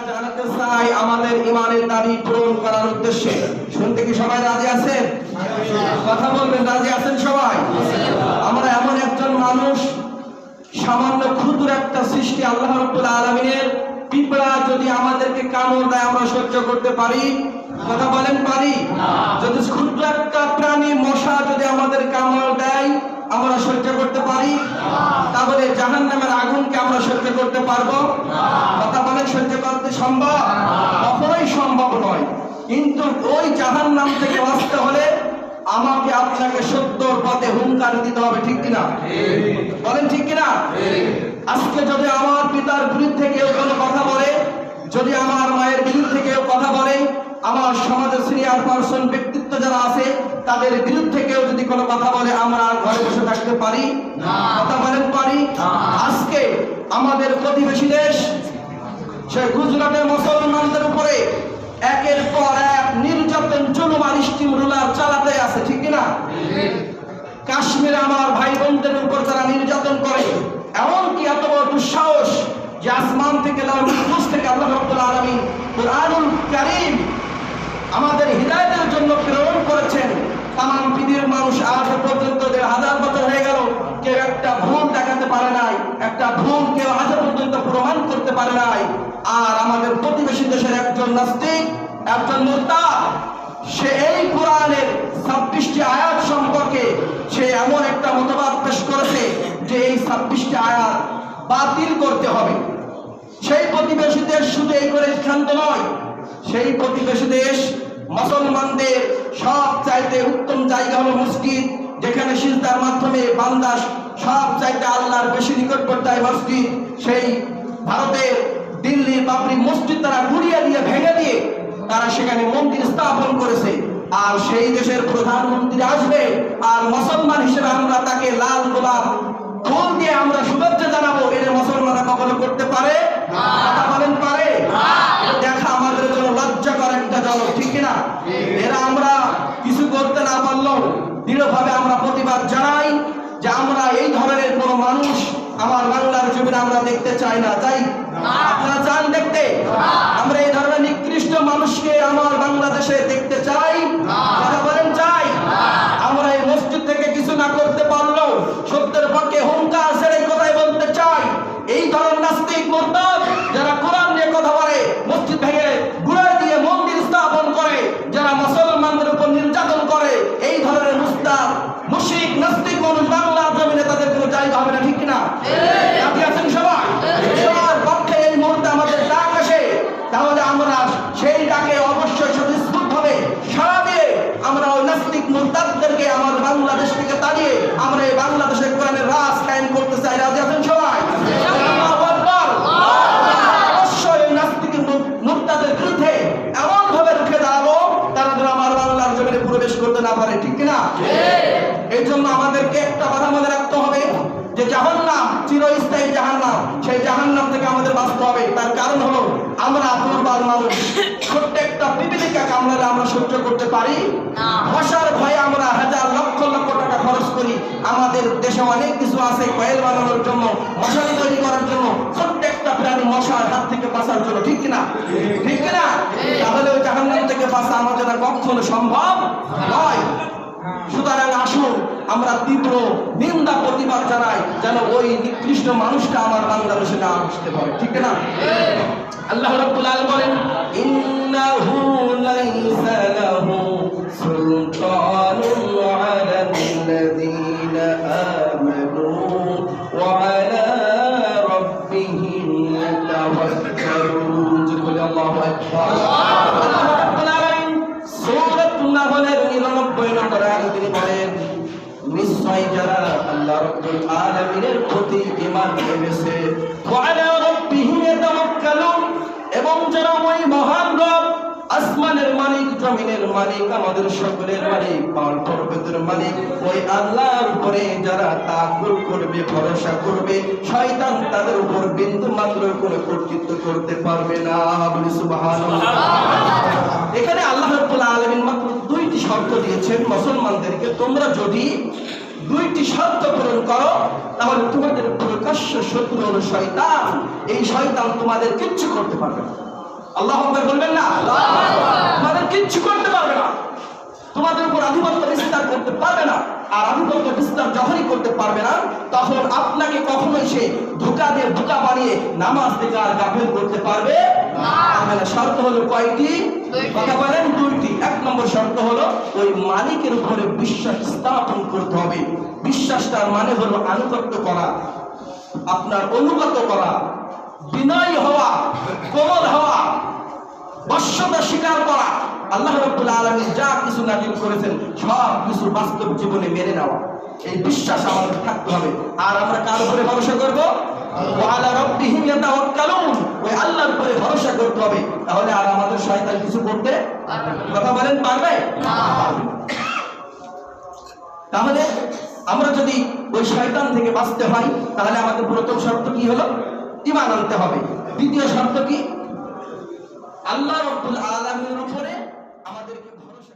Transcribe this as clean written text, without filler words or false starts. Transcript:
জানাতে চাই আমাদের ইমানের দাবি পূরণ করার উদ্দেশ্যে। শুনতে কি সবাই রাজি আছেন? কথা বলবেন, রাজি আছেন সবাই? আমরা এমন একজন মানুষ, সামান্য ক্ষুদ্র একটা সৃষ্টি আল্লাহ রাব্বুল আলামিনের। পিঁপড়া যদি আমাদেরকে কামড় দেয় আমরা সহ্য করতে পারি? কথা বলেন, পারি? যদি ক্ষুদ্র একটা প্রাণী মশা যদি আমাদের কামড় দেয় আমরা সহ্য করতে পারি? তাহলে জাহান্নামের আগুনকে আমরা সহ্য করতে পারবো? কথা বলেন, সহ্য করতে সম্ভব? কখনোই সম্ভব নয়। কিন্তু ওই জাহান্নাম থেকে বাঁচতে হলে আমাকে আপনাকে সত্যর পথে হুঙ্কার দিতে হবে, ঠিক কিনা? বলেন ঠিক কিনা? আজকে যদি আমার পিতার বিরুদ্ধে কেউ কোনো কথা বলে, যদি আমার মায়ের বিরুদ্ধে কেউ কথা বলে, আমার সমাজের সিনিয়র পার্সন ব্যক্তিত্ব যারা আছে তাদের বিরুদ্ধে কেউ যদি কোনো কথা বলে, আমরা ঘরে বসে থাকতে পারি? কথা বলেন, পারি? আজকে আমাদের প্রতিবেশী দেশ সে গুজরাটের মুসলমানদের উপরে একের পর এক নির্যাতন, জুলুম আর স্টিম রুলার চালাতে আছে, ঠিক কিনা? কাশ্মীরে আমার ভাই বোনদের উপর যারা নির্যাতন করে, এমনকি এত বড় দুঃসাহস যে আসমান থেকে থেকে আল্লাহ রাব্বুল আলামিন কুরআনুল কারীম আমাদের হিদায়াতের জন্য প্রেরণ করেছেন। তামাম পৃথিবীর মানুষ আজ পর্যন্ত 1000 বছর হয়ে গেল, কেউ একটা ভুল দেখাতে পারে নাই, একটা ভুল কেউ আজ পর্যন্ত প্রমাণ করতে পারে নাই। আর আমাদের প্রতিবেশী দেশের একজন নাস্তিক, একজন মুরতাদ, সে এই কোরআনের 26টি আয়াত সম্পর্কে সে এমন একটা মতবাদ পেশ করেছে যে এই 26টি আয়াত বাতিল করতে হবে। সেই প্রতিবেশী দেশ শুধু এই করে শান্ত নয়, সেই প্রতিবেশী দেশ মুসলমানদের সব চাইতে উত্তম জায়গা হলো মসজিদ, যেখানে সিজদার মাধ্যমে বান্দা সব চাইতে আল্লাহর বেশি নিকটবর্তী মসজিদ। সেই ভারতের দিল্লির বাবরি মসজিদ তারা গুড়িয়ে দিয়ে, ভেঙে দিয়ে তারা সেখানে মন্দির স্থাপন করেছে। আর সেই দেশের প্রধানমন্ত্রী আসবে, আর মুসলমান হিসেবে আমরা তাকে লাল গোলাপ ফুল দিয়ে আমরা শুভেচ্ছা জানাবো, এটা মুসলমানরা কখনো করতে পারে? কথা বলেন, পারে? দেখা আমাদের জন্য লজ্জাকর একটা জনক, ঠিক কিনা? এরা আমরা কিছু করতে না পারলেও দৃঢ়ভাবে আমরা প্রতিবাদ জানাই যে আমরা এই ধরনের কোন মানুষ আমার বাংলার জমিনে আমরা দেখতে চাই না। চাই? আপনারা চান দেখতে? আমরা এই ধরনের নিকৃষ্ট মানুষকে আমার বাংলাদেশে দেখতে চাই? কথা বলেন, চাই? আমরা এই মসজিদ থেকে কিছু না করতে পারলেও সত্যের পক্ষে হুঙ্কার ছেড়ে কথাই বলতে চাই। এই ধরনের নাস্তিক মুরতাদ যারা কোরআন নিয়ে কথা বলে, মসজিদ ভেঙে গুড়াই দিয়ে মন্দির স্থাপন করে, যারা মুসলমানদের উপর নির্যাতন করে, এই ধরনের মুস্তাদ মুশরিক নাস্তিক মানুষ বাংলার জমিনে তাদের কোনো জায়গা হবে না, ঠিক কিনা? আপনি আছেন সবাই? সবার পক্ষে এই মুহূর্তে আমাদের ডাক আসে, তাহলে আমরা সেই ডাকে অবশ্যই স্বতঃস্ফূর্তভাবে সাড়া দিয়ে আমরা ওই নাস্তিক মুরতাদদেরকে আমার বাংলাদেশ থেকে তাড়িয়ে আমরা এই বাংলাদেশের কোরআনের রাজ কায়েম করতে চাই। রাজি আছেন সবাই? আল্লাহু আকবার। অবশ্যই এই নাস্তিক মুরতাদের বিরুদ্ধে এমন ভাবে রুখে দাঁড়াবো তারা যেন আমার বাংলার জমিনে প্রবেশ করতে না পারে, ঠিক কিনা? এই জন্য আমাদেরকে একটা কথা মনে রাখতে হবে যে জাহান্নাম চিরস্থায়ী জাহান্নাম, সেই জাহান্নাম থেকে আমাদের বাঁচতে হবে। তার কারণ হলো আমরা দুর্বল মানুষ। ছোট্ট একটা পিপিলিকা কামড়ালে আমরা সহ্য করতে পারি? মশার ভয়ে আমরা হাজার লক্ষ লক্ষ টাকা খরচ করি। আমাদের দেশে অনেক কিছু আছে কয়েল বানানোর জন্য, মশারি তৈরি করার জন্য, ছোট্ট একটা প্রাণী মশার হাত থেকে বাঁচার জন্য, ঠিক কিনা? ঠিক কিনা? তাহলে ওই জাহান্নাম থেকে বাঁচা আমাদের কখনো সম্ভব নয়। সুতরাং আসুন আমরা তীব্র নিন্দা প্রতিবাদ জানাই যেন ওই নিকৃষ্ট মানুষটা আমার বাংলাদেশে না আসতে পারে, ঠিক না? আল্লাহ রাব্বুল আলামিন বলেন, ইন্নাহু লাইসা লাহু সুলতানুন আলাল্লাযীনা আমানু ওয়া আলা রাব্বিহিম ইয়াতাওয়াক্কালুন। বলে আল্লাহু আকবার। আল্লাহ রাব্বুল আলামিন সূরা নাহলের 99 নম্বর আয়াতে তিনি বলেন, নিশ্চয় যারা আল্লাহ রাব্বুল আলামিনের প্রতি ঈমান এনেছে, ওয়া আলা রাব্বিহিম ইয়াতাওয়াক্কালুন, এবং যারা ওই মহান রব আসমানের মালিক, জমিনের মালিক, আমাদের সকলের মালিক, পাহাড় পর্বতের মালিক, ওই আল্লাহর উপরে যারা তাওয়াক্কুল করবে, ভরসা করবে, শয়তান তাদের উপর বিন্দু মাত্র কোনো কর্তৃত্ব করতে পারবে না। বলি সুবহানাল্লাহ। এখানে আল্লাহ রাব্বুল আলামিন মাত্র 2টি শর্ত দিয়েছেন মুসলমানদেরকে, তোমরা যদি 2টি শর্ত পূরণ করো তাহলে তোমাদের প্রকাশ্য শত্রু হলো শয়তান, এই শয়তান তোমাদের কিচ্ছু করতে পারবে না। আল্লাহু আকবার বলবেন না? তোমাদের কিচ্ছু করতে পারবে না, তোমাদের উপর আধিপত্য বিস্তার করতে পারবে না। আর আধিপত্য বিস্তার যখনই করতে পারবে না, তখন আপনাকে কখনোই সে ধোঁকা দিয়ে বোকা বানিয়ে নামাজ থেকে আর গাফিল করতে পারবে না। শর্ত হলো কয়টি? কথা বলেন, দুইটি। এক নম্বর শর্ত হলো ওই মালিকের উপরে বিশ্বাস স্থাপন করতে হবে। বিশ্বাসটার মানে হলো আনুগত্য করা, আপনার অনুগত করা, বিনয় হওয়া, কোমল হওয়া, বশ্যতা স্বীকার করা। আল্লাহ রাব্বুল আলামিন যা কিছু নাযিল করেছেন সব কিছু বাস্তব জীবনে মেনে নেওয়া, এই বিশ্বাস আমাদের থাকতে হবে। আর আমরা কার উপরে ভরসা করব? ওয়া আলা রাব্বিহিম ইয়াতাওয়াক্কালুন, ওই আল্লাহর উপরে ভরসা করতে হবে। তাহলে আর আমাদের শয়তান কিছু করতে কথা বলেন পারবে না। তাহলে আমরা যদি ওই শয়তান থেকে বাঁচতে হয়, তাহলে আমাদের প্রথম শর্ত কি হলো? ঈমান আনতে হবে। দ্বিতীয় শর্ত কি? আল্লাহ রাব্বুল আলামিনের উপরে আমাদেরকে ভরসা